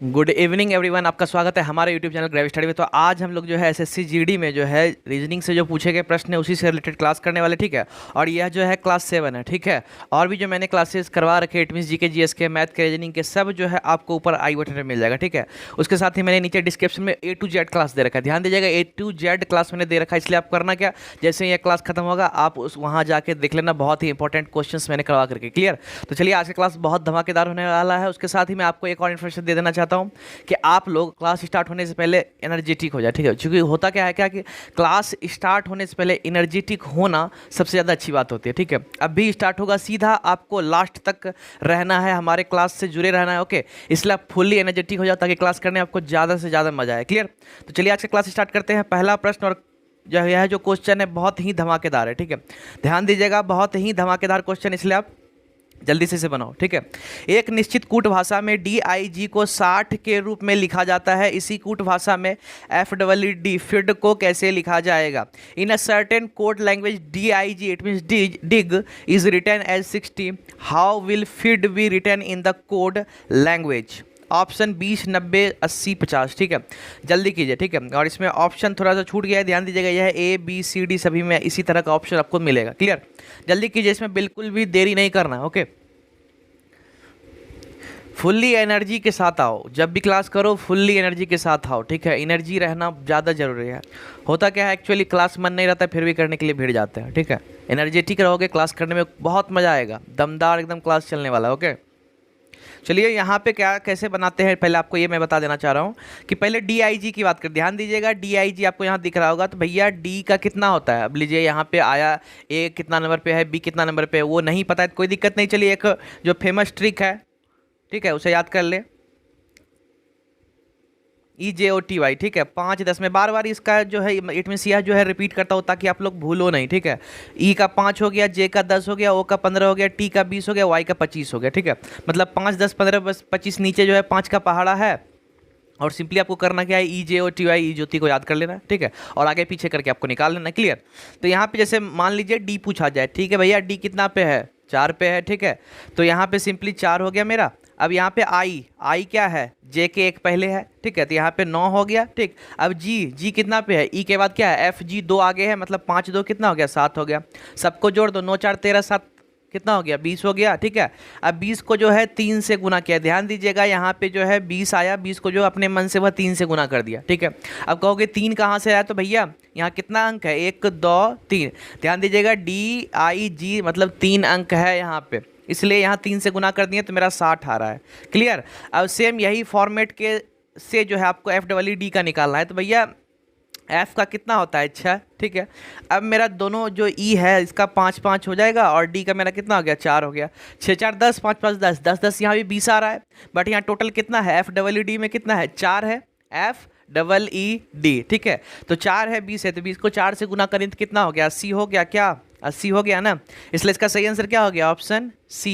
Good evening everyone, आपका स्वागत है हमारे यूट्यूब चैनल ग्रेव स्टडी में। तो आज हम लोग जो है एसएससी जीडी में जो है रीजनिंग से जो पूछे गए प्रश्न है उसी से रिलेटेड क्लास करने वाले, ठीक है। और यह जो है क्लास 7 है, ठीक है। और भी जो मैंने क्लासेस करवा रखे इट मीन्स जीके जीएस के मैथ के रीजनिंग के सब जो है आपको ऊपर आई बटन में मिल जाएगा, ठीक है। उसके साथ ही मैंने नीचे डिस्क्रिप्शन में A to Z क्लास दे रखा है, ध्यान दीजिएगा। A to Z क्लास मैंने दे रखा है, इसलिए आप करना क्या, जैसे यह क्लास खत्म होगा आप उस वहाँ जाके देख लेना, बहुत ही इंपॉर्टेंट क्वेश्चन मैंने करवा करके, क्लियर। तो चलिए आज का क्लास बहुत धमाकेदार होने वाला है। उसके साथ ही मैं आपको एक और इन्फॉर्मेशन दे देना चाहता हूँ कि आप लोग क्लास स्टार्ट होने से पहले एनर्जेटिक हो जाए, ठीक है। क्योंकि होता क्या है कि क्लास स्टार्ट होने से पहले एनर्जेटिक होना सबसे ज़्यादा अच्छी बात होती है, ठीक है। अभी स्टार्ट होगा, सीधा आपको लास्ट तक रहना है, हमारे क्लास से जुड़े रहना है, ओके। इसलिए आप फुल्ली एनर्जेटिक हो जाए ताकि क्लास करने आपको ज़्यादा से ज़्यादा मजा आए, क्लियर। तो चलिए आज का क्लास स्टार्ट करते हैं। पहला प्रश्न और यह जो क्वेश्चन है बहुत ही धमाकेदार है, ठीक है। ध्यान दीजिएगा, बहुत ही धमाकेदार क्वेश्चन, इसलिए आप जल्दी से इसे बनाओ, ठीक है। एक निश्चित कूट भाषा में DIG को 60 के रूप में लिखा जाता है, इसी कूट भाषा में FWD फिड को कैसे लिखा जाएगा। In a certain code language DIG it means dig is written as 60, how will fid be written in the code language. Option 20, 90, 80, 50, ठीक है। जल्दी कीजिए, ठीक है। और इसमें ऑप्शन थोड़ा सा छूट गया है, ध्यान दीजिएगा। यह ABCD सभी में इसी तरह का ऑप्शन आपको मिलेगा, क्लियर। जल्दी कीजिए, इसमें बिल्कुल भी देरी नहीं करना, ओके। फुल्ली एनर्जी के साथ आओ, जब भी क्लास करो फुल्ली एनर्जी के साथ आओ, ठीक है। एनर्जी रहना ज़्यादा जरूरी है। होता क्या है एक्चुअली, क्लास मन नहीं रहता फिर भी करने के लिए भिड़ जाते हैं, ठीक है। एनर्जेटिक रहोगे, क्लास करने में बहुत मज़ा आएगा, दमदार एकदम क्लास चलने वाला, ओके। चलिए यहाँ पे क्या कैसे बनाते हैं, पहले आपको ये मैं बता देना चाह रहा हूँ कि पहले DIG की बात कर, ध्यान दीजिएगा। DIG आपको यहाँ दिख रहा होगा, तो भैया D का कितना होता है। अब लीजिए यहाँ पे आया A कितना नंबर पे है, B कितना नंबर पे है, वो नहीं पता है तो कोई दिक्कत नहीं। चलिए एक जो फेमस ट्रिक है, ठीक है, उसे याद कर ले। EJOTY, ठीक है। 5 10 में बार बार इसका जो है इट मीन्स यह जो है रिपीट करता हो ताकि आप लोग भूलो नहीं, ठीक है। E का 5 हो गया, J का 10 हो गया, O का 15 हो गया, T का 20 हो गया, Y का 25 हो गया, ठीक है। मतलब 5 10 15 25 नीचे जो है 5 का पहाड़ा है। और सिंपली आपको करना क्या है, EJOTY ई ज्योति को याद कर लेना, ठीक है। और आगे पीछे करके आपको निकाल लेना, क्लियर। तो यहाँ पे जैसे मान लीजिए D पूछा जाए, ठीक है भैया, D कितना पे है, 4 पे है, ठीक है। तो यहाँ पे सिंपली 4 हो गया मेरा। अब यहाँ पे आई क्या है, J के एक पहले है, ठीक है। तो यहाँ पे 9 हो गया, ठीक। अब G कितना पे है, E के बाद क्या है, FG 2 आगे है, मतलब 5 2 कितना हो गया, 7 हो गया। सबको जोड़ दो, 9 4 13 7 कितना हो गया, 20 हो गया, ठीक है। अब 20 को जो है 3 से गुना किया, ध्यान दीजिएगा। यहाँ पे जो है 20 आया, 20 को जो अपने मन से वह 3 से गुना कर दिया, ठीक है। अब कहोगे 3 कहाँ से आया, तो भैया यहाँ कितना अंक है, 1 2 3। ध्यान दीजिएगा, DIG मतलब 3 अंक है यहाँ पे, इसलिए यहाँ 3 से गुना कर दिए तो मेरा 60 आ रहा है, क्लियर। अब सेम यही फॉर्मेट के से जो है आपको FWD का निकालना है, तो भैया F का कितना होता है, 6, ठीक है। अब मेरा दोनों जो E है इसका 5 5 हो जाएगा, और D का मेरा कितना हो गया, 4 हो गया। 6 4 10, 5 5 10 10 10, यहाँ भी 20 आ रहा है। बट यहाँ टोटल कितना है, FWD में कितना है, 4 है, FEED, ठीक है। तो 4 है, 20 है, तो 20 को 4 से गुना करें तो कितना हो गया, 80 हो गया, क्या 80 हो गया ना। इसलिए इसका सही आंसर क्या हो गया, ऑप्शन C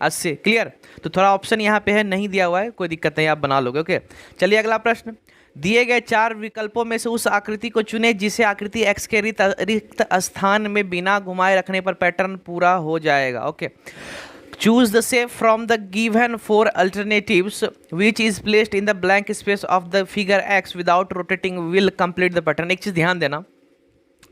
80, क्लियर। तो थोड़ा ऑप्शन यहाँ पे है नहीं दिया हुआ है, कोई दिक्कत नहीं, आप बना लोगे, ओके। चलिए अगला प्रश्न। दिए गए 4 विकल्पों में से उस आकृति को चुने जिसे आकृति X के रिक्त स्थान में बिना घुमाए रखने पर पैटर्न पूरा हो जाएगा, okay. Choose the shape from the given 4 alternatives which is placed in the blank space of the figure X without rotating will complete the pattern। एक चीज़ ध्यान देना,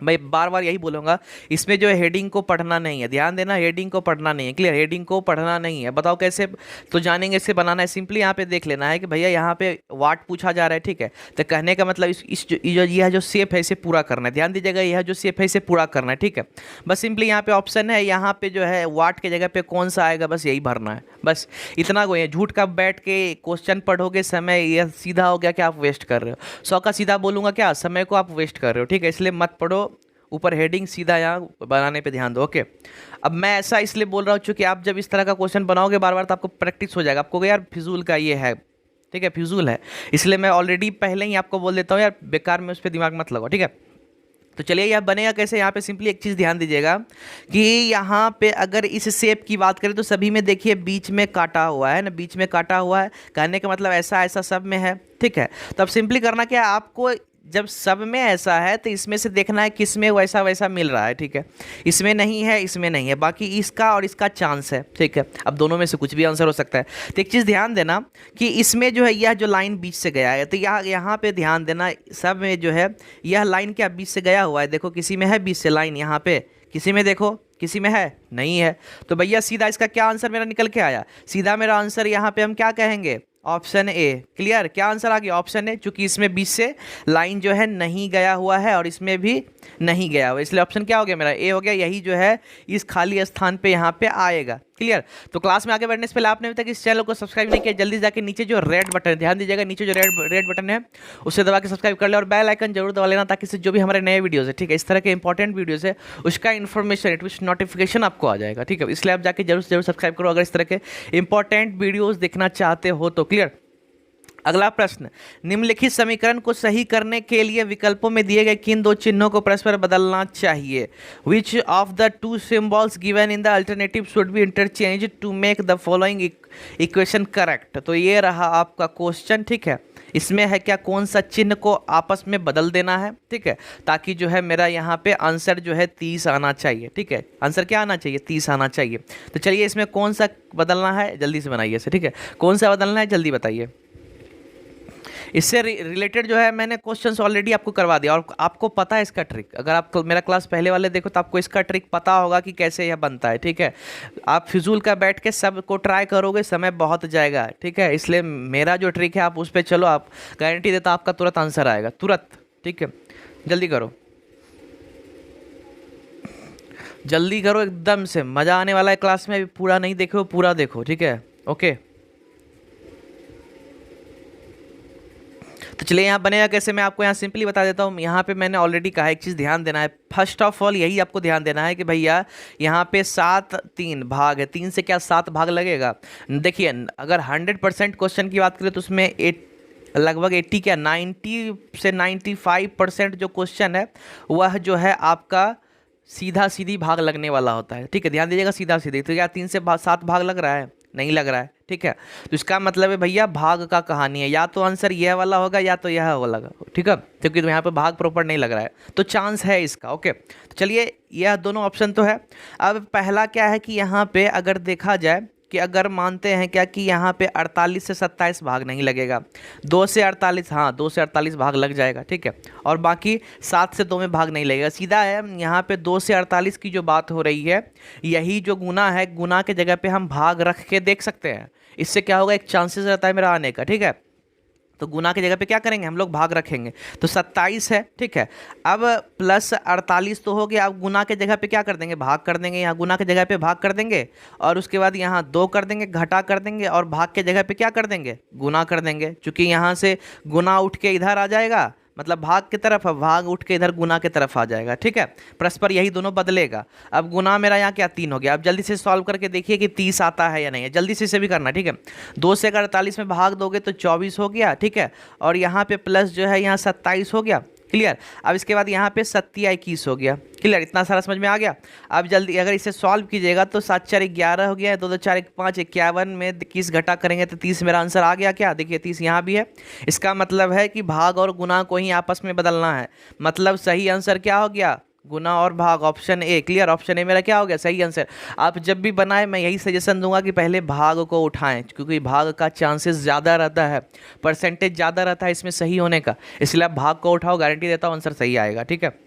मैं बार बार यही बोलूँगा, इसमें जो है हेडिंग को पढ़ना नहीं है, ध्यान देना, हेडिंग को पढ़ना नहीं है, क्लियर। हेडिंग को पढ़ना नहीं है, बताओ कैसे तो जानेंगे, इससे बनाना है। सिंपली यहाँ पे देख लेना है कि भैया यहाँ पे वाट पूछा जा रहा है, ठीक है। तो कहने का मतलब यह जो शेप है इसे पूरा करना है, ध्यान दीजिएगा, यह जो शेप है इसे पूरा करना है, ठीक है। बस सिंपली यहाँ पे ऑप्शन है, यहाँ पे जो है वाट की जगह पे कौन सा आएगा, बस यही भरना है, बस इतना कोई है। झूठ का बैठ के क्वेश्चन पढ़ोगे, समय यह सीधा हो गया कि आप वेस्ट कर रहे हो। 100 का सीधा बोलूँगा क्या, समय को आप वेस्ट कर रहे हो, ठीक है। इसलिए मत पढ़ो, ऊपर हेडिंग सीधा यहाँ बनाने पे ध्यान दो, ओके। अब मैं ऐसा इसलिए बोल रहा हूँ क्योंकि आप जब इस तरह का क्वेश्चन बनाओगे बार बार तो आपको प्रैक्टिस हो जाएगा, आपको यार फिजूल का ये है, ठीक है, फिजूल है। इसलिए मैं ऑलरेडी पहले ही आपको बोल देता हूँ यार, बेकार में उस पर दिमाग मत लगाओ, ठीक है। तो चलिए यह बनेगा कैसे, यहाँ पे सिंपली एक चीज़ ध्यान दीजिएगा कि यहाँ पे अगर इस शेप की बात करें तो सभी में देखिए बीच में काटा हुआ है ना, बीच में काटा हुआ है, कहने का मतलब ऐसा ऐसा सब में है, ठीक है। तो अब सिंपली करना क्या है, आपको जब सब में ऐसा है तो इसमें से देखना है किस में वैसा वैसा मिल रहा है, ठीक है। इसमें नहीं है, इसमें नहीं है, बाकी इसका और इसका चांस है, ठीक है। अब दोनों में से कुछ भी आंसर हो सकता है। तो एक चीज़ ध्यान देना कि इसमें जो है यह जो लाइन बीच से गया है, तो यहाँ पे ध्यान देना, सब में जो है यह लाइन क्या बीच से गया हुआ है। देखो किसी में है बीच से लाइन यहाँ पे, किसी में देखो, किसी में है नहीं है। तो भैया सीधा इसका क्या आंसर मेरा निकल के आया, सीधा मेरा आंसर यहाँ पे हम क्या कहेंगे, ऑप्शन ए। क्लियर, क्या आंसर आ गया, ऑप्शन ए, चूंकि इसमें बीच से लाइन जो है नहीं गया हुआ है और इसमें भी नहीं गया हुआ, इसलिए ऑप्शन क्या हो गया मेरा, ए हो गया। यही जो है इस खाली स्थान पे यहाँ पे आएगा। क्लियर। तो क्लास में आगे बढ़ने से पहले आपने अभी तक इस चैनल को सब्सक्राइब नहीं किया, जल्दी जाके नीचे जो रेड बटन है, ध्यान दीजिएगा, नीचे जो रेड बटन है उसे दबा के सब्सक्राइब कर ले और बेल आइकन जरूर दबा लेना, ताकि इससे जो भी हमारे नए वीडियोस है, ठीक है, इस तरह के इंपॉर्टेंट वीडियोस है, उसका इन्फॉर्मेशन नोटिफिकेशन आपको आ जाएगा, ठीक है। इसलिए आप जाके जरूर से जरूर सब्सक्राइब करो अगर इस तरह के इंपॉर्टेंट वीडियोज़ देखना चाहते हो तो। क्लियर। अगला प्रश्न, निम्नलिखित समीकरण को सही करने के लिए विकल्पों में दिए गए किन दो चिन्हों को परस्पर बदलना चाहिए। Which of the two symbols given in the alternative should be interchange to make the following equation correct. तो ये रहा आपका क्वेश्चन, ठीक है। इसमें है क्या, कौन सा चिन्ह को आपस में बदल देना है, ठीक है, ताकि जो है मेरा यहाँ पे आंसर जो है 30 आना चाहिए, ठीक है। आंसर क्या आना चाहिए, 30 आना चाहिए। तो चलिए इसमें कौन सा बदलना है जल्दी से बनाइए इसे, ठीक है। कौन सा बदलना है जल्दी बताइए। इससे रिलेटेड जो है मैंने क्वेश्चंस ऑलरेडी आपको करवा दिया और आपको पता है इसका ट्रिक। अगर आप मेरा क्लास पहले वाले देखो तो आपको इसका ट्रिक पता होगा कि कैसे यह बनता है, ठीक है। आप फिजूल का बैठ के सब को ट्राई करोगे, समय बहुत जाएगा, ठीक है। इसलिए मेरा जो ट्रिक है आप उस पर चलो, आप गारंटी देता आपका तुरंत आंसर आएगा, तुरंत, ठीक है। जल्दी करो, जल्दी करो, एकदम से मज़ा आने वाला है क्लास में। पूरा नहीं देखो, पूरा देखो, ठीक है, ओके। तो चलिए यहाँ बनेगा कैसे, मैं आपको यहाँ सिंपली बता देता हूँ। यहाँ पे मैंने ऑलरेडी कहा, एक चीज़ ध्यान देना है, फर्स्ट ऑफ ऑल यही आपको ध्यान देना है कि भैया यहाँ पे 7 3 भाग है, 3 से क्या 7 भाग लगेगा। देखिए अगर 100% क्वेश्चन की बात करें तो उसमें लगभग 80 क्या 90 से 95% जो क्वेश्चन है वह जो है आपका सीधा सीधी भाग लगने वाला होता है, ठीक है। ध्यान दीजिएगा, सीधा सीधी। तो क्या 3 से 7 भाग लग रहा है, नहीं लग रहा है, ठीक है। तो इसका मतलब है भैया भाग का कहानी है, या तो आंसर यह वाला होगा या तो यह वाला, ठीक है, क्योंकि तो यहाँ पे भाग प्रॉपर नहीं लग रहा है, तो चांस है इसका, ओके। तो चलिए यह दोनों ऑप्शन तो है। अब पहला क्या है कि यहाँ पे अगर देखा जाए कि अगर मानते हैं क्या कि यहाँ पे 48 से 27 भाग नहीं लगेगा, 2 से 48, हाँ 2 से 48 भाग लग जाएगा, ठीक है। और बाकी 7 से 2 में भाग नहीं लगेगा, सीधा है। यहाँ पे 2 से 48 की जो बात हो रही है, यही जो गुना है, गुना के जगह पे हम भाग रख के देख सकते हैं। इससे क्या होगा, एक चांसेस रहता है मेरा आने का, ठीक है। तो गुना की जगह पे क्या करेंगे हम लोग, भाग रखेंगे। तो 27 है, ठीक है। अब प्लस 48 तो हो गया, अब गुना के जगह पे क्या कर देंगे, भाग कर देंगे। यहाँ गुना के जगह पे भाग कर देंगे और उसके बाद यहाँ 2 कर देंगे, घटा कर देंगे, और भाग के जगह पे क्या कर देंगे, गुना कर देंगे। चूँकि यहाँ से गुना उठ के इधर आ जाएगा, मतलब भाग की तरफ, भाग उठ के इधर गुना की तरफ आ जाएगा, ठीक है। परस्पर यही दोनों बदलेगा। अब गुना मेरा यहाँ क्या 3 हो गया। अब जल्दी से सॉल्व करके देखिए कि 30 आता है या नहीं है, जल्दी से इसे भी करना, ठीक है। 2 से अगर 48 में भाग दोगे तो 24 हो गया, ठीक है। और यहाँ पे प्लस जो है यहाँ 27 हो गया, क्लियर। अब इसके बाद यहाँ पे 7 21 हो गया, क्लियर। इतना सारा समझ में आ गया। अब जल्दी अगर इसे सॉल्व कीजिएगा तो 7 4 11 हो गया, 2 2 4 1 5 51 में 21 घटा करेंगे तो 30 मेरा आंसर आ गया। क्या देखिए 30 यहाँ भी है। इसका मतलब है कि भाग और गुना को ही आपस में बदलना है। मतलब सही आंसर क्या हो गया, गुना और भाग, option A, clear. Option A मेरा क्या हो गया, सही आंसर। आप जब भी बनाए मैं यही सजेशन दूंगा कि पहले भाग को उठाएं, क्योंकि भाग का चांसेस ज़्यादा रहता है, परसेंटेज ज़्यादा रहता है इसमें सही होने का। इसलिए आप भाग को उठाओ, गारंटी देता हूँ आंसर सही आएगा, ठीक है।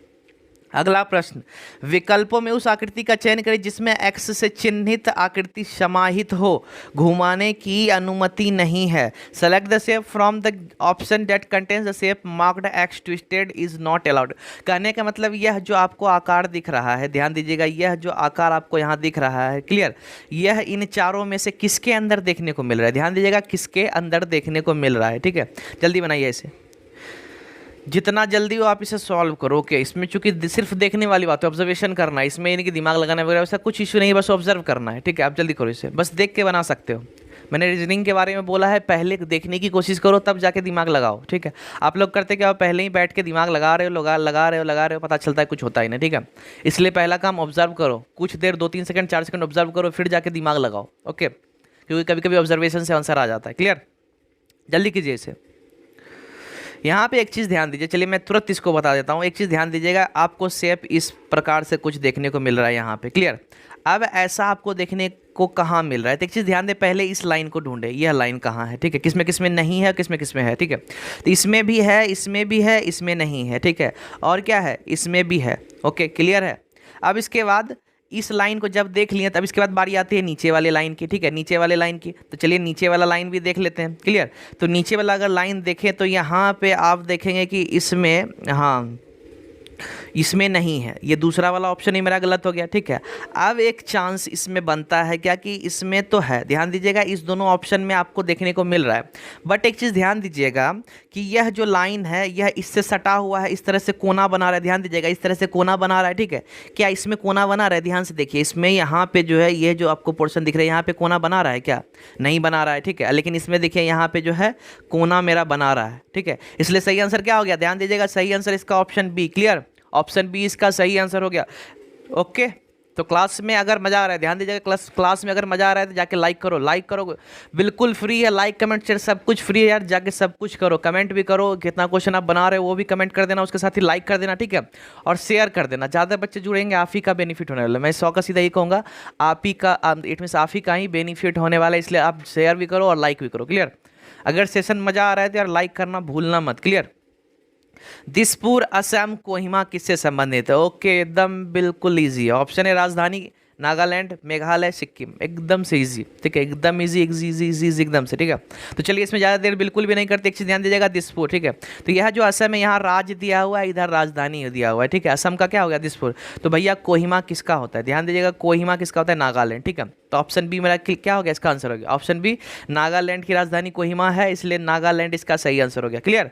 अगला प्रश्न, विकल्पों में उस आकृति का चयन करें जिसमें एक्स से चिन्हित आकृति समाहित हो, घुमाने की अनुमति नहीं है। Select the shape from the option that contains the shape marked x twisted is not allowed. कहने का मतलब यह जो आपको आकार दिख रहा है, ध्यान दीजिएगा, यह जो आकार आपको यहाँ दिख रहा है, क्लियर, यह इन चारों में से किसके अंदर देखने को मिल रहा है। ध्यान दीजिएगा, किसके अंदर देखने को मिल रहा है, ठीक है। जल्दी बनाइए इसे, जितना जल्दी हो आप इसे सॉल्व करो, ओके। इसमें चूंकि सिर्फ देखने वाली बात है, ऑब्जर्वेशन करना है, इसमें यानी कि दिमाग लगाना वगैरह वैसा कुछ इशू नहीं है, बस ऑब्जर्व करना है, ठीक है। आप जल्दी करो इसे, बस देख के बना सकते हो। मैंने रीजनिंग के बारे में बोला है, पहले देखने की कोशिश करो तब जाके दिमाग लगाओ, ठीक है। आप लोग करते क्या, पहले ही बैठ के दिमाग लगा रहे हो, लगा रहे हो, पता चलता है कुछ होता ही नहीं, ठीक है। इसलिए पहला काम ऑब्जर्व करो, कुछ देर 2 3 सेकंड 4 सेकंड ऑब्जर्व करो, फिर जाके दिमाग लगाओ, ओके। क्योंकि कभी कभी ऑब्जर्वेशन से आंसर आ जाता है, क्लियर। जल्दी कीजिए इसे। यहाँ पे एक चीज़ ध्यान दीजिए, चलिए मैं तुरंत इसको बता देता हूँ। एक चीज़ ध्यान दीजिएगा, आपको शेप इस प्रकार से कुछ देखने को मिल रहा है यहाँ पे, क्लियर। अब ऐसा आपको देखने को कहाँ मिल रहा है, तो एक चीज़ ध्यान दे, पहले इस लाइन को ढूंढे, यह लाइन कहाँ है, ठीक है, किसमें किसमें नहीं है, किसमें किसमें है, ठीक है। तो इसमें भी है, इसमें भी है, इसमें नहीं है, ठीक है, और क्या है, इसमें भी है। ओके, क्लियर है। अब इसके बाद इस लाइन को जब देख लिए, तब इसके बाद बारी आती है नीचे वाले लाइन की, ठीक है, नीचे वाले लाइन की। तो चलिए नीचे वाला लाइन भी देख लेते हैं, क्लियर। तो नीचे वाला अगर लाइन देखें तो यहाँ पे आप देखेंगे कि इसमें, हाँ, इसमें नहीं है, ये दूसरा वाला ऑप्शन ही मेरा गलत हो गया, ठीक है। अब एक चांस इसमें बनता है क्या कि इसमें तो है, ध्यान दीजिएगा, इस दोनों ऑप्शन में आपको देखने को मिल रहा है। बट एक चीज़ ध्यान दीजिएगा कि यह जो लाइन है यह इससे सटा हुआ है, इस तरह से कोना बना रहा है, ध्यान दीजिएगा, इस तरह से कोना बना रहा है, ठीक है। क्या इसमें कोना बना रहा है, ध्यान से देखिए, इसमें यहाँ पे जो है, ये जो आपको पोर्शन दिख रहा है यहाँ पे कोना बना रहा है क्या, नहीं बना रहा है, ठीक है। लेकिन इसमें देखिए यहाँ पे जो है कोना मेरा बना रहा है, ठीक है। इसलिए सही आंसर क्या हो गया, ध्यान दीजिएगा, सही आंसर इसका option B, clear, option B इसका सही आंसर हो गया। ओके, तो क्लास में अगर मज़ा आ रहा है, ध्यान दीजिएगा, क्लास में अगर मज़ा आ रहा है तो जाके लाइक करो, लाइक करो, बिल्कुल फ्री है, लाइक कमेंट शेयर सब कुछ फ्री है यार, जाके सब कुछ करो, कमेंट भी करो, कितना क्वेश्चन आप बना रहे हो वो भी कमेंट कर देना, उसके साथ ही लाइक कर देना, ठीक है, और शेयर कर देना। ज़्यादा बच्चे जुड़ेंगे, आप ही का बेनिफिट होने वाला है। मैं 100 का सीधा ही कहूँगा, आप ही का, इट मीन्स आप ही का ही बेनिफिट होने वाला है, इसलिए आप शेयर भी करो और लाइक भी करो, क्लियर। अगर सेशन मज़ा आ रहा है तो यार लाइक करना भूलना मत, क्लियर। दिसपुर असम कोहिमा किससे संबंधित है, ओके, एकदम बिल्कुल इजी है। ऑप्शन है राजधानी, नागालैंड, मेघालय, सिक्किम, एकदम से इजी, ठीक है, एकदम इजी, इजी एकदम से, ठीक है। तो चलिए इसमें ज़्यादा देर बिल्कुल भी नहीं करते, एक चीज़ ध्यान दीजिएगा, दिसपुर, ठीक है। तो यह जो असम है यहाँ राज्य दिया हुआ है, इधर राजधानी दिया हुआ है, ठीक है। असम का क्या हो गया, दिसपुर। तो भैया कोहिमा किसका होता है, ध्यान दीजिएगा, कोहिमा किसका होता है, नागालैंड, ठीक है। तो ऑप्शन बी मेरा क्या हो गया, इसका आंसर हो गया ऑप्शन बी, नागालैंड की राजधानी कोहिमा है, इसलिए नागालैंड इसका सही आंसर हो गया, क्लियर।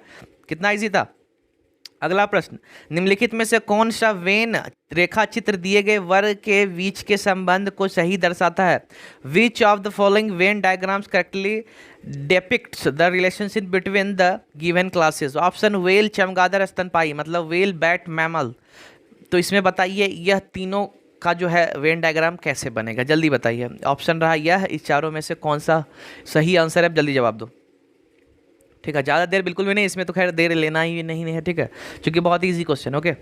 कितना ईजी था। अगला प्रश्न, निम्नलिखित में से कौन सा वेन रेखा चित्र दिए गए वर्ग के बीच के संबंध को सही दर्शाता है। विच of the following Venn diagrams correctly depicts the relationship between the given classes. Option well, चमगादड़, स्तनपाई, मतलब वेल, बैट, मैमल। तो इसमें बताइए यह तीनों का जो है वेन डायग्राम कैसे बनेगा, जल्दी बताइए। ऑप्शन रहा यह, इस चारों में से कौन सा सही आंसर है, जल्दी जवाब दो, ठीक है। ज़्यादा देर बिल्कुल भी नहीं, इसमें तो खैर देर लेना ही नहीं है, ठीक है, क्योंकि बहुत इजी क्वेश्चन। ओके,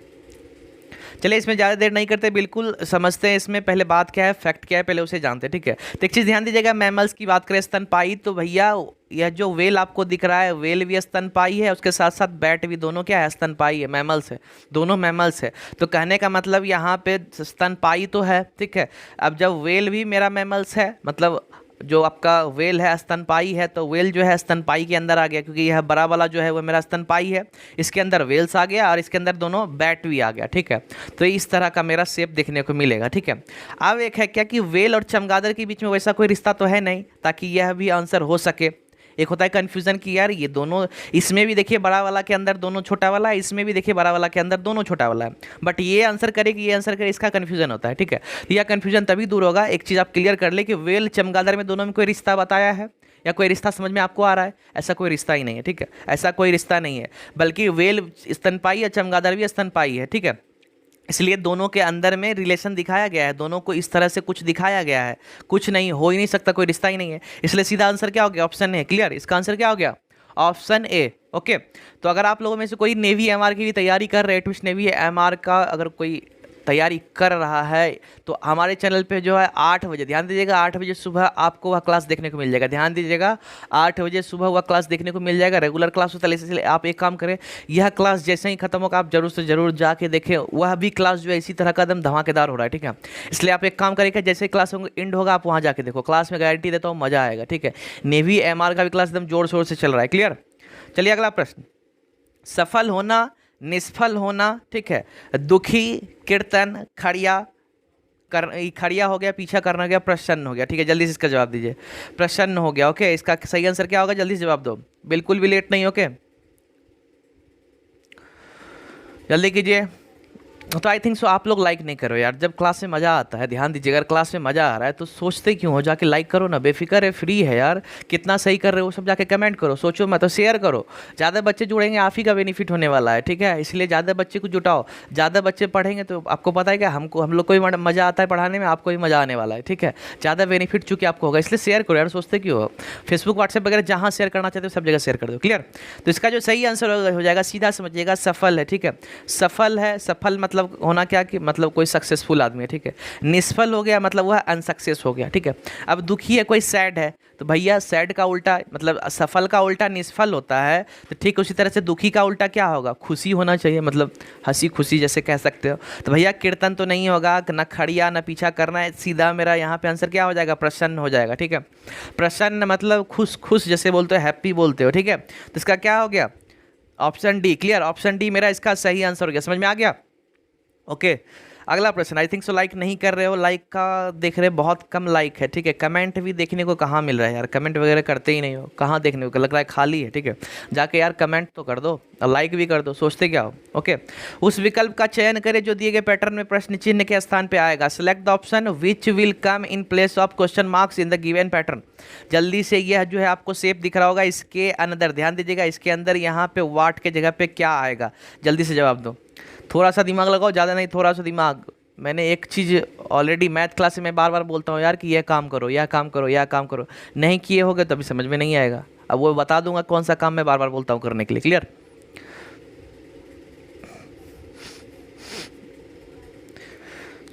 चलिए इसमें ज़्यादा देर नहीं करते, बिल्कुल समझते हैं इसमें पहले बात क्या है, फैक्ट क्या है, पहले उसे जानते हैं, ठीक है। तो एक चीज़ ध्यान दीजिएगा, मैमल्स की बात करें, स्तनपाई, तो भैया यह जो वेल आपको दिख रहा है, वेल भी स्तनपाई है, उसके साथ साथ बैट भी, दोनों क्या है, स्तनपाई है, मैमल्स है, दोनों मैमल्स है। तो कहने का मतलब यहाँ पे स्तनपाई तो है, ठीक है। अब जब वेल भी मेरा मैमल्स है, मतलब जो आपका वेल है स्तनपाई है, तो वेल जो है स्तनपाई के अंदर आ गया, क्योंकि यह बड़ा वाला जो है वो मेरा स्तनपाई है, इसके अंदर वेल्स आ गया और इसके अंदर दोनों बैट भी आ गया, ठीक है। तो इस तरह का मेरा शेप देखने को मिलेगा, ठीक है। अब एक है क्या कि वेल और चमगादड़ के बीच में वैसा कोई रिश्ता तो है नहीं, ताकि यह भी आंसर हो सके। एक होता है कन्फ्यूजन कि यार ये दोनों, इसमें भी देखिए बड़ा वाला के अंदर दोनों छोटा वाला है, इसमें भी देखिए बड़ा वाला के अंदर दोनों छोटा वाला है, बट ये आंसर करे कि ये आंसर करे, इसका कन्फ्यूजन होता है, ठीक है। तो यह कन्फ्यूजन तभी दूर होगा, एक चीज़ आप क्लियर कर ले कि वेल चमगादड़ में दोनों में कोई रिश्ता बताया है या कोई रिश्ता समझ में आपको आ रहा है, ऐसा कोई रिश्ता ही नहीं है, ठीक है, ऐसा कोई रिश्ता नहीं है, बल्कि वेल स्तनपाई है, चमगादड़ भी स्तनपाई है, ठीक है। इसलिए दोनों के अंदर में रिलेशन दिखाया गया है, दोनों को इस तरह से कुछ दिखाया गया है, कुछ नहीं हो ही नहीं सकता, कोई रिश्ता ही नहीं है, इसलिए सीधा आंसर क्या हो गया, ऑप्शन ए, क्लियर। इसका आंसर क्या हो गया, ऑप्शन ए। ओके, तो अगर आप लोगों में से कोई नेवी एमआर की भी तैयारी कर रहे हैं, ट्विस्ट नेवी एमआर का अगर कोई तैयारी कर रहा है, तो हमारे चैनल पे जो है 8 बजे, ध्यान दीजिएगा, 8 बजे सुबह आपको वह क्लास देखने को मिल जाएगा, ध्यान दीजिएगा, 8 बजे सुबह वह क्लास देखने को मिल जाएगा, रेगुलर क्लास होता है। इसलिए आप एक काम करें, यह क्लास जैसे ही खत्म होगा आप जरूर से जरूर जाके देखें, वह भी क्लास जो है इसी तरह का एकदम धमाकेदार हो रहा है, ठीक है। इसलिए आप एक काम करेंगे, जैसे क्लास एंड होगा आप वहाँ जाके देखो, क्लास में गारंटी देता हूँ मज़ा आएगा, ठीक है। नेवी एमआर का भी क्लास एकदम जोर शोर से चल रहा है, क्लियर। चलिए अगला प्रश्न, सफल होना, निष्फल होना, ठीक है, दुखी, कीर्तन, खड़िया हो गया, पीछा करना हो गया, प्रसन्न हो गया, ठीक है। जल्दी से इसका जवाब दीजिए, प्रसन्न हो गया, ओके। इसका सही आंसर क्या होगा, जल्दी से जवाब दो, बिल्कुल भी लेट नहीं, ओके, जल्दी कीजिए। तो आई थिंक सो आप लोग लाइक नहीं करो यार। जब क्लास में मज़ा आता है, ध्यान दीजिए, अगर क्लास में मज़ा आ रहा है तो सोचते क्यों हो, जाके लाइक करो ना, बेफिक्र है, फ्री है यार। कितना सही कर रहे हो सब जाके कमेंट करो, सोचो मत, तो शेयर करो। ज़्यादा बच्चे जुड़ेंगे, आप ही का बेनिफिट होने वाला है, ठीक है। इसलिए ज़्यादा बच्चे को जुटाओ, ज़्यादा बच्चे पढ़ेंगे तो आपको पता है कि हम लोग को भी मज़ा आता है पढ़ाने में, आपको भी मज़ा आने वाला है, ठीक है। ज़्यादा बेनिफिट चूँकि आपको होगा, इसलिए शेयर करो यार, सोचते क्यों हो। फेसबुक, व्हाट्सएप वगैरह जहाँ शेयर करना चाहते हो सब जगह शेयर कर दो, क्लियर। तो इसका जो सही आंसर हो जाएगा, सीधा समझिएगा, सफल है, ठीक है। सफल है, सफल मतलब होना क्या कि मतलब कोई सक्सेसफुल आदमी है, ठीक है। निष्फल हो गया मतलब वह अनसक्सेस हो गया, ठीक है। अब दुखी है कोई, सैड है, तो भैया सैड का उल्टा मतलब सफल का उल्टा निष्फल होता है, तो ठीक उसी तरह से दुखी का उल्टा क्या होगा, खुशी होना चाहिए, मतलब हंसी खुशी जैसे कह सकते हो। तो भैया कीर्तन तो नहीं होगा, न खड़िया न पीछा करना है, सीधा मेरा यहाँ पे आंसर क्या हो जाएगा, प्रसन्न हो जाएगा, ठीक है। प्रसन्न मतलब खुश, खुश जैसे बोलते हो, हैप्पी बोलते हो, ठीक है। तो इसका क्या हो गया, option D, clear. Option D मेरा इसका सही आंसर हो गया, समझ में आ गया। ओके, अगला प्रश्न। आई थिंक सो लाइक नहीं कर रहे हो, लाइक का देख रहे बहुत कम लाइक है, ठीक है। कमेंट भी देखने को कहाँ मिल रहा है यार, कमेंट वगैरह करते ही नहीं हो, कहाँ देखने को लग रहा है, खाली है, ठीक है। जाके यार कमेंट तो कर दो और लाइक भी कर दो, सोचते क्या हो। ओके, उस विकल्प का चयन करें जो दिए गए पैटर्न में प्रश्न चिन्ह के स्थान पे आएगा। Select the option which will come in place of question marks in the given pattern. जल्दी से यह जो है आपको शेप दिख रहा होगा, इसके अंदर ध्यान दीजिएगा, इसके अंदर यहाँ पे वाट के जगह पे क्या आएगा, जल्दी से जवाब दो। थोड़ा सा दिमाग लगाओ, ज़्यादा नहीं, थोड़ा सा दिमाग। मैंने एक चीज़ ऑलरेडी मैथ क्लास में बार बार बोलता हूँ यार कि यह काम करो, यह काम करो, यह काम करो, नहीं किए होगे तभी समझ में नहीं आएगा। अब वो बता दूंगा कौन सा काम मैं बार बार बोलता हूँ करने के लिए, क्लियर।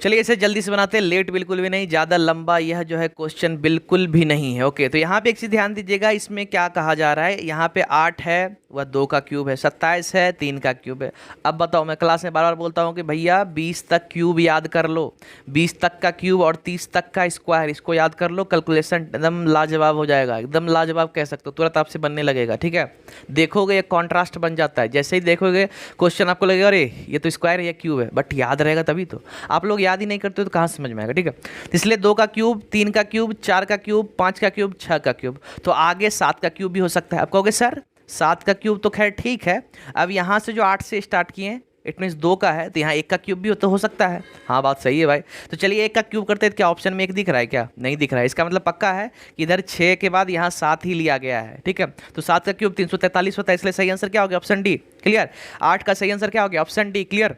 चलिए इसे जल्दी से बनाते हैं, लेट बिल्कुल भी नहीं, ज़्यादा लंबा यह जो है क्वेश्चन बिल्कुल भी नहीं है। ओके, तो यहाँ पे एक चीज़ ध्यान दीजिएगा, इसमें क्या कहा जा रहा है, यहाँ पे 8 है वह 2 का क्यूब है, 27 है 3 का क्यूब है। अब बताओ, मैं क्लास में बार बार बोलता हूँ कि भैया 20 तक क्यूब याद कर लो, 20 तक का क्यूब और 30 तक का स्क्वायर, इसको याद कर लो, कैलकुलेशन एकदम लाजवाब हो जाएगा, एकदम लाजवाब कह सकते हो, तुरंत आपसे बनने लगेगा, ठीक है। देखोगे एक कॉन्ट्रास्ट बन जाता है, जैसे ही देखोगे क्वेश्चन आपको लगेगा अरे ये तो स्क्वायर है, ये क्यूब है, बट याद रहेगा तभी तो। आप लोग याद ही नहीं करते हो तो कहाँ समझ में आएगा, ठीक है। तो इसलिए 2 का क्यूब, 3 का क्यूब, 4 का क्यूब, 5 का क्यूब, 6 का क्यूब, तो आगे 7 का क्यूब भी हो सकता है। आप कहोगे सर 7 का क्यूब तो खैर ठीक है, अब यहाँ से जो 8 से स्टार्ट किए इट मीन्स 2 का है, तो यहाँ 1 का क्यूब भी तो हो सकता है। हाँ बात सही है भाई, तो चलिए 1 का क्यूब करते हैं। क्या ऑप्शन में 1 दिख रहा है, क्या नहीं दिख रहा है, इसका मतलब पक्का है कि इधर 6 के बाद यहाँ 7 ही लिया गया है, ठीक है। तो 7 का क्यूब 343 होता है, इसलिए सही आंसर क्या हो गया, ऑप्शन डी, क्लियर। 8 का सही आंसर क्या हो गया, ऑप्शन डी, क्लियर।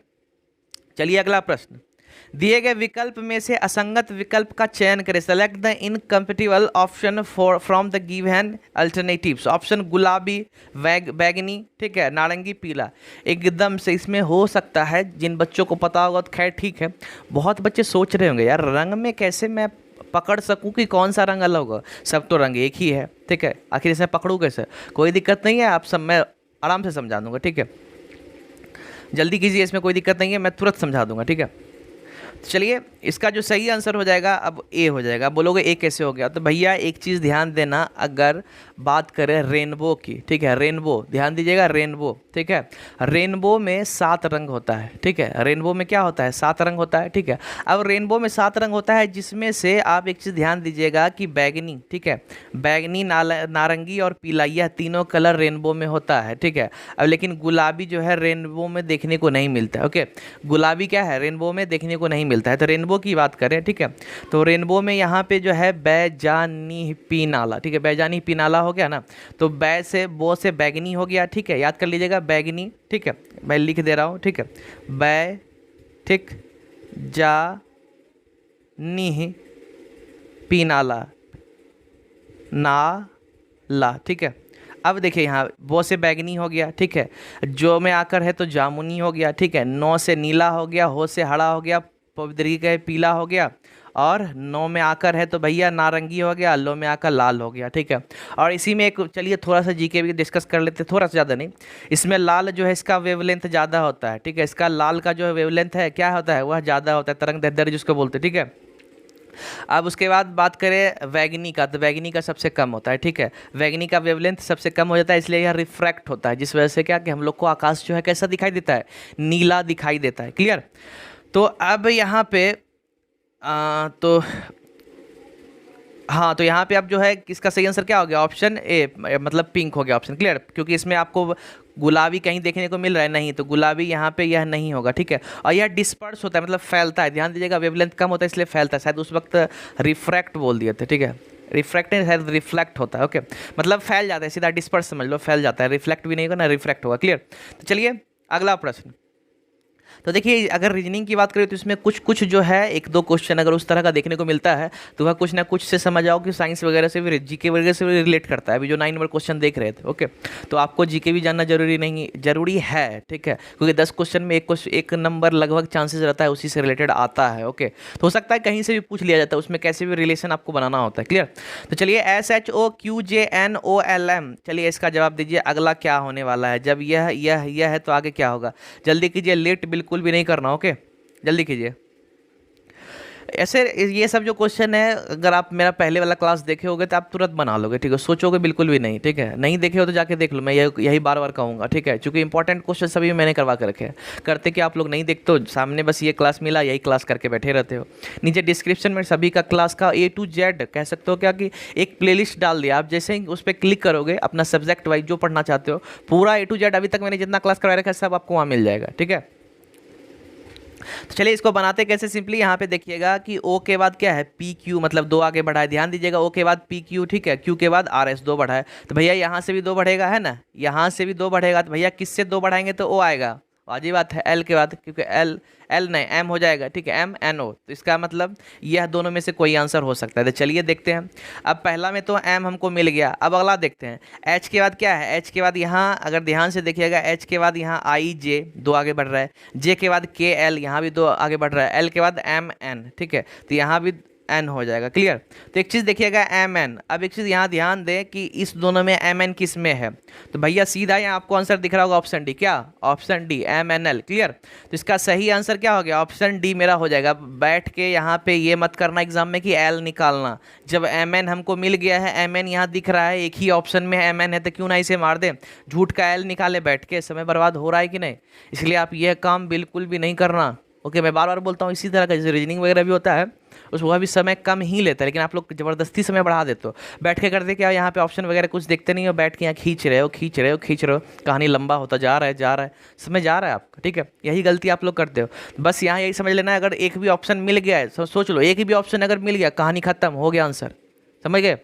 चलिए अगला प्रश्न, दिए गए विकल्प में से असंगत विकल्प का चयन करें। Select the incompatible option for from the given alternatives. Option गुलाबी, बैगनी, ठीक है, नारंगी, पीला। एकदम से इसमें हो सकता है जिन बच्चों को पता होगा तो खैर ठीक है, बहुत बच्चे सोच रहे होंगे यार रंग में कैसे मैं पकड़ सकूं कि कौन सा रंग अलग होगा, सब तो रंग एक ही है, ठीक है, आखिर इसे पकड़ूं कैसे। कोई दिक्कत नहीं है, आप सब मैं आराम से समझा दूंगा, ठीक है। जल्दी कीजिए, इसमें कोई दिक्कत नहीं है, मैं तुरंत समझा दूंगा, ठीक है। चलिए इसका जो सही आंसर हो जाएगा अब ए हो जाएगा। बोलोगे ए कैसे हो गया, तो भैया एक चीज़ ध्यान देना, अगर बात करें रेनबो की, ठीक है, रेनबो ध्यान दीजिएगा, रेनबो, ठीक है, रेनबो में 7 रंग होता है, ठीक है, रेनबो में क्या होता है, 7 रंग होता है, ठीक है। अब रेनबो में 7 रंग होता है, जिसमें से आप एक चीज़ ध्यान दीजिएगा कि बैगनी, ठीक है, बैगनी, नारंगी और पीला, यह तीनों कलर रेनबो में होता है, ठीक है। अब लेकिन गुलाबी जो है रेनबो में देखने को नहीं मिलता है, ओके, गुलाबी क्या है रेनबो में देखने को नहीं मिलता है। तो रेनबो की बात करें, ठीक है, तो रेनबो में यहाँ पे जो है बैजानी पीनाला, ठीक है, बैजानी पीनाला हो गया ना, तो बै से बो से बैगनी हो गया, ठीक है, याद कर लीजिएगा बैगनी, ठीक है, मैं लिख दे रहा हूँ, ठीक है, बै, ठीक, जा नी पीनाला, ना ला, ठीक है। अब देखिए यहाँ बो से बैगनी हो गया, ठीक है, जो में आकर है तो जामुनी हो गया, ठीक है, नो से नीला हो गया, हो से हरा हो गया, पवित्री का पीला हो गया, और नो में आकर है तो भैया नारंगी हो गया, लो में आकर लाल हो गया, ठीक है। और इसी में एक चलिए थोड़ा सा जीके भी डिस्कस कर लेते, थोड़ा सा ज़्यादा नहीं, इसमें लाल जो है इसका वेवलेंथ ज़्यादा होता है, ठीक है, इसका लाल का जो है वेवलेंथ है क्या होता है, वह ज़्यादा होता है, तरंग दैर्ध्य जिसको बोलते हैं, ठीक है। अब उसके बाद बात करें वैगनी का, तो वैगनी का सबसे कम होता है, ठीक है, वैगनी का वेवलेंथ सबसे कम हो जाता है, इसलिए यह रिफ्रैक्ट होता है, जिस वजह से क्या कि हम लोग को आकाश जो है कैसा दिखाई देता है, नीला दिखाई देता है, क्लियर। तो अब यहाँ पे तो हाँ, तो यहाँ पे आप जो है किसका सही आंसर क्या हो गया, ऑप्शन ए, मतलब पिंक हो गया ऑप्शन, क्लियर, क्योंकि इसमें आपको गुलाबी कहीं देखने को मिल रहा है नहीं, तो गुलाबी यहाँ पे यह नहीं होगा, ठीक है। और यह डिस्पर्स होता है, मतलब फैलता है, ध्यान दीजिएगा, वेवलेंथ कम होता है इसलिए फैलता है, शायद उस वक्त रिफ्रैक्ट बोल दिए थे, ठीक है। रिफ्रैक्ट नहीं, शायद रिफ्लेक्ट होता है, ओके, मतलब फैल जाता है, सीधा डिस्पर्स समझ लो, फैल जाता है, रिफ्लेक्ट भी नहीं होगा ना रिफ्रैक्ट होगा, क्लियर। तो चलिए अगला प्रश्न। तो देखिए अगर रीजनिंग की बात करें तो इसमें कुछ कुछ जो है एक दो क्वेश्चन अगर उस तरह का देखने को मिलता है तो वह कुछ ना कुछ से समझ आओ कि साइंस वगैरह से भी, जीके वगैरह से भी रिलेट करता है। अभी जो 9 नंबर क्वेश्चन देख रहे थे, ओके, तो आपको जीके भी जानना जरूरी नहीं, जरूरी है, ठीक है, क्योंकि 10 क्वेश्चन में एक नंबर लगभग चांसेस रहता है उसी से रिलेटेड आता है, ओके। तो हो सकता है कहीं से भी पूछ लिया जाता है, उसमें कैसे भी रिलेशन आपको बनाना होता है, क्लियर। तो चलिए SHOQJNOLM, चलिए इसका जवाब दीजिए, अगला क्या होने वाला है, जब यह है तो आगे क्या होगा, जल्दी कीजिए, लेट बिल्कुल भी नहीं करना, ओके, जल्दी कीजिए। ऐसे ये सब जो क्वेश्चन है अगर आप मेरा पहले वाला क्लास देखे होगे तो आप तुरंत बना लोगे, ठीक है, सोचोगे बिल्कुल भी नहीं, ठीक है, नहीं देखे हो तो जाके देख लो, मैं यही बार बार कहूँगा, ठीक है, क्योंकि इंपॉर्टेंट क्वेश्चन सभी मैंने करवा के रखे हैं। करते कि आप लोग नहीं देखते हो, सामने बस ये क्लास मिला, यही क्लास करके बैठे रहते हो। नीचे डिस्क्रिप्शन में सभी का क्लास का A to Z कह सकते हो क्या कि एक प्लेलिस्ट डाल दिया, आप जैसे ही उस पर क्लिक करोगे अपना सब्जेक्ट वाइज जो पढ़ना चाहते हो पूरा A to Z अभी तक मैंने जितना क्लास करवा रखा है सब आपको वहाँ मिल जाएगा, ठीक है। तो चलिए इसको बनाते कैसे, सिंपली यहाँ पे देखिएगा कि ओ के बाद क्या है, पी क्यू, मतलब दो आगे बढ़ा है, ध्यान दीजिएगा, ओ के बाद पी क्यू, ठीक है, क्यू के बाद आर एस, दो बढ़ा है, तो भैया यहाँ से भी दो बढ़ेगा, है ना, यहाँ से भी दो बढ़ेगा, तो भैया किससे दो बढ़ाएंगे तो ओ आएगा, वाजिब बात है, एल के बाद, क्योंकि एल एल नहीं एम हो जाएगा, ठीक है, एम एन ओ, तो इसका मतलब यह दोनों में से कोई आंसर हो सकता है। तो चलिए देखते हैं, अब पहला में तो एम हमको मिल गया, अब अगला देखते हैं, एच के बाद क्या है, एच के बाद यहाँ अगर ध्यान से देखिएगा, एच के बाद यहाँ आई जे, दो आगे बढ़ रहा है, जे के बाद के एल, यहाँ भी दो आगे बढ़ रहा है, एल के बाद एम एन, ठीक है, तो यहाँ भी एन हो जाएगा, क्लियर। तो एक चीज़ देखिएगा एम एन, अब एक चीज़ यहाँ ध्यान दें कि इस दोनों में एम एन किस में है, तो भैया सीधा यहाँ आपको आंसर दिख रहा होगा ऑप्शन डी, क्या, option D, M N L, clear. तो इसका सही आंसर क्या हो गया, ऑप्शन डी मेरा हो जाएगा। बैठ के यहाँ पे ये मत करना एग्जाम में कि एल निकालना, जब एम एन हमको मिल गया है, एम एन यहाँ दिख रहा है, एक ही ऑप्शन में एम एन है, तो क्यों ना इसे मार दें, झूठ का एल निकाले बैठ के, समय बर्बाद हो रहा है कि नहीं, इसलिए आप यह काम बिल्कुल भी नहीं करना, ओके। मैं बार बार बोलता हूँ, इसी तरह का जैसे रीजनिंग वगैरह भी होता है उसका भी समय कम ही लेता है, लेकिन आप लोग ज़बरदस्ती समय बढ़ा देते हो, बैठ के करते क्या, यहाँ पे ऑप्शन वगैरह कुछ देखते नहीं हो, बैठ के यहाँ खींच रहे हो, कहानी लंबा होता जा रहा है, समय जा रहा है आपका, ठीक है, यही गलती आप लोग करते हो। बस यहाँ यही समझ लेना है, अगर एक भी ऑप्शन मिल गया है, सोच लो एक भी ऑप्शन अगर मिल गया, कहानी खत्म, हो गया आंसर, समझ गए।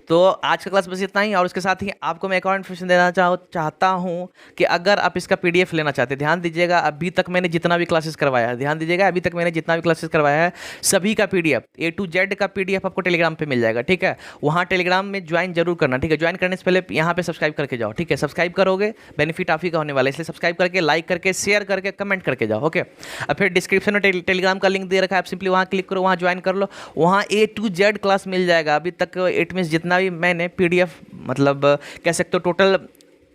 तो आज का क्लास बस इतना ही, और उसके साथ ही आपको मैं एक और इन्फॉर्मेशन देना चाहता हूँ कि अगर आप इसका पीडीएफ लेना चाहते हैं, ध्यान दीजिएगा, अभी तक मैंने जितना भी क्लासेस करवाया है, ध्यान दीजिएगा, अभी तक मैंने जितना भी क्लासेस करवाया है सभी का पीडीएफ A to Z का पीडीएफ आपको टेलीग्राम पे मिल जाएगा, ठीक है। वहाँ टेलीग्राम में ज्वाइन जरूर करना, ठीक है, ज्वाइन करने से पहले यहाँ पे सब्सक्राइब करके जाओ, ठीक है, सब्सक्राइब करोगे बेनिफिट आप ही का होने वाला है, इसलिए सब्सक्राइब करके, लाइक करके, शेयर करके, कमेंट करके जाओ, ओके। अब फिर डिस्क्रिप्शन में टेलीग्राम का लिंक दे रखा है, आप सिंपली वहाँ क्लिक करो, वहाँ ज्वाइन कर लो, वहाँ A to Z क्लास मिल जाएगा। अभी तक इट मीन्स जितना भी मैंने पीडीएफ, मतलब कह सकते हो टोटल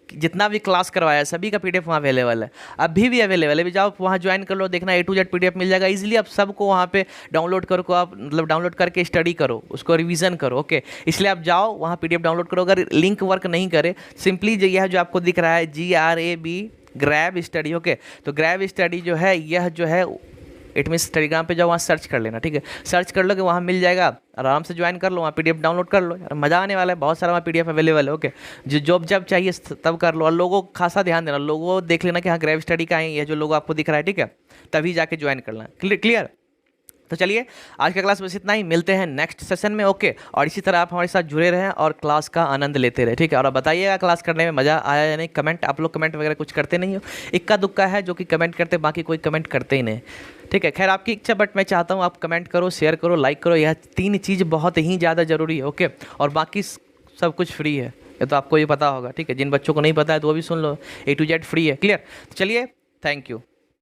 जितना भी क्लास करवाया है सभी का पीडीएफ वहाँ अवेलेबल है, अभी भी अवेलेबल है, भी जाओ वहाँ ज्वाइन कर लो, देखना A to Z पीडीएफ मिल जाएगा इजीली, आप सबको वहाँ पे डाउनलोड करो, आप मतलब डाउनलोड करके स्टडी करो, उसको रिवीजन करो, ओके। इसलिए आप जाओ वहाँ पीडीएफ डाउनलोड करो, अगर लिंक वर्क नहीं करे सिंपली यह जो आपको दिख रहा है GRAB, ग्रैब स्टडी, ओके, तो ग्रैब स्टडी जो है यह जो है इट मीन्स टेलीग्राम पे जाओ, वहाँ सर्च कर लेना, ठीक है, सर्च कर लो कि वहाँ मिल जाएगा, आराम से ज्वाइन कर लो, वहाँ पीडीएफ डाउनलोड कर लो, यार मज़ा आने वाला है, बहुत सारा वहाँ पीडीएफ अवेलेबल है, ओके। जो जब चाहिए तब कर लो, और लोगों को खासा ध्यान देना, लोगों को देख लेना कि हाँ ग्रैब स्टडी का है, ये जो लोगो आपको दिख रहा है, ठीक है, तभी जाके ज्वाइन करना, क्लियर। तो चलिए आज का क्लास बस इतना ही, मिलते हैं नेक्स्ट सेशन में, ओके। और इसी तरह आप हमारे साथ जुड़े रहें और क्लास का आनंद लेते रहे, ठीक है। और आप बताइएगा क्लास करने में मज़ा आया या नहीं, कमेंट, आप लोग कमेंट वगैरह कुछ करते नहीं हो, इक्का दुक्का है जो कि कमेंट करते, बाकी कोई कमेंट करते ही नहीं, ठीक है। खैर आपकी इच्छा, बट मैं चाहता हूँ आप कमेंट करो, शेयर करो, लाइक करो, यह 3 चीज़ बहुत ही ज़्यादा ज़रूरी है, ओके। और बाकी सब कुछ फ्री है, ये तो आपको ही पता होगा, ठीक है, जिन बच्चों को नहीं पता है तो वो भी सुन लो, A to Z फ्री है, क्लियर। तो चलिए, थैंक यू।